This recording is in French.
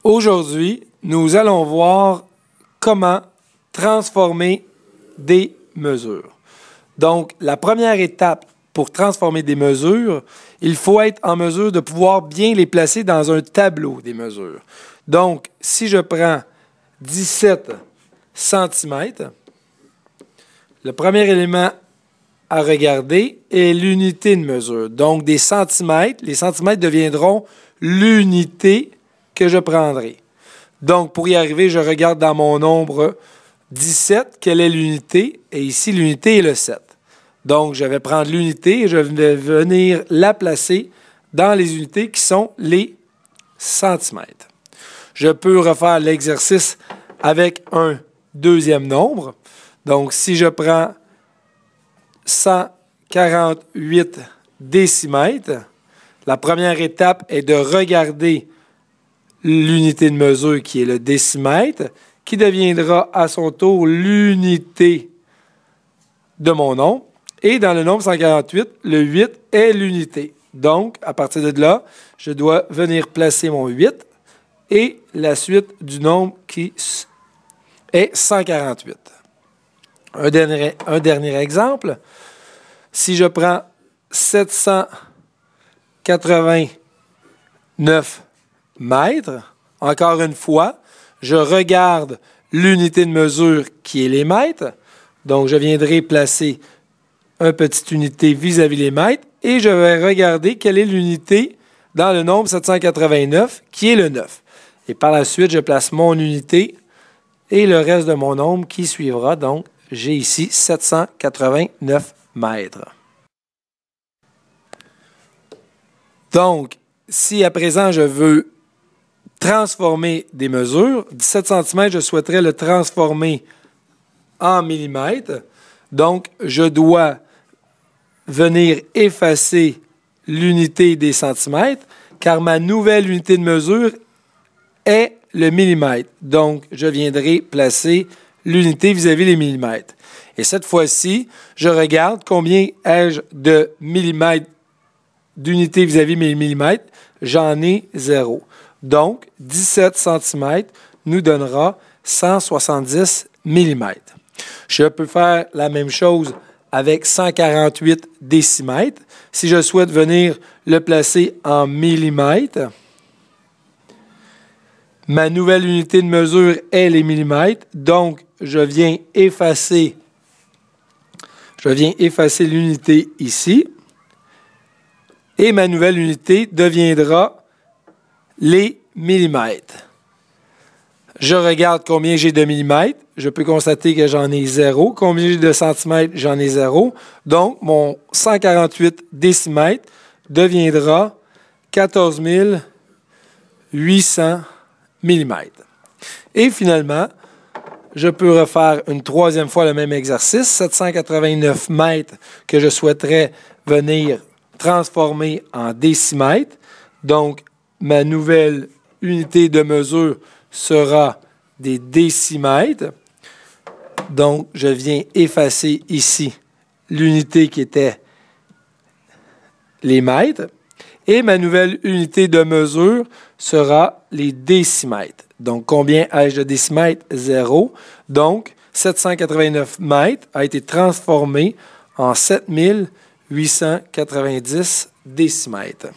Aujourd'hui, nous allons voir comment transformer des mesures. Donc, la première étape pour transformer des mesures, il faut être en mesure de pouvoir bien les placer dans un tableau des mesures. Donc, si je prends 17 cm, le premier élément à regarder est l'unité de mesure. Donc, des centimètres, les centimètres deviendront l'unité que je prendrai. Donc, pour y arriver, je regarde dans mon nombre 17, quelle est l'unité? Et ici, l'unité est le 7. Donc, je vais prendre l'unité et je vais venir la placer dans les unités qui sont les centimètres. Je peux refaire l'exercice avec un deuxième nombre. Donc, si je prends 148 décimètres, la première étape est de regarder l'unité de mesure qui est le décimètre, qui deviendra à son tour l'unité de mon nombre. Et dans le nombre 148, le 8 est l'unité. Donc, à partir de là, je dois venir placer mon 8 et la suite du nombre qui est 148. Un dernier exemple. Si je prends 789 mètres, encore une fois, je regarde l'unité de mesure qui est les mètres. Donc, je viendrai placer une petite unité vis-à-vis les mètres et je vais regarder quelle est l'unité dans le nombre 789 qui est le 9. Et par la suite, je place mon unité et le reste de mon nombre qui suivra. Donc, j'ai ici 789 mètres. Donc, si à présent je veux transformer des mesures, 17 cm, je souhaiterais le transformer en millimètres. Donc, je dois venir effacer l'unité des centimètres, car ma nouvelle unité de mesure est le millimètre. Donc, je viendrai placer l'unité vis-à-vis les millimètres. Et cette fois-ci, je regarde combien ai-je de millimètres d'unité vis-à-vis mes millimètres. J'en ai 0. Donc, 17 cm nous donnera 170 mm. Je peux faire la même chose avec 148 décimètres. Si je souhaite venir le placer en millimètres, ma nouvelle unité de mesure est les millimètres. Donc, je viens effacer l'unité ici. Et ma nouvelle unité deviendra les millimètres. Je regarde combien j'ai de millimètres. Je peux constater que j'en ai 0. Combien j'ai de centimètres? J'en ai 0. Donc, mon 148 décimètres deviendra 14 800 millimètres. Et finalement, je peux refaire une troisième fois le même exercice. 789 mètres que je souhaiterais venir transformer en décimètres. Donc, ma nouvelle unité de mesure sera des décimètres. Donc, je viens effacer ici l'unité qui était les mètres. Et ma nouvelle unité de mesure sera les décimètres. Donc, combien ai-je de décimètres? 0. Donc, 789 mètres a été transformé en 7890 décimètres.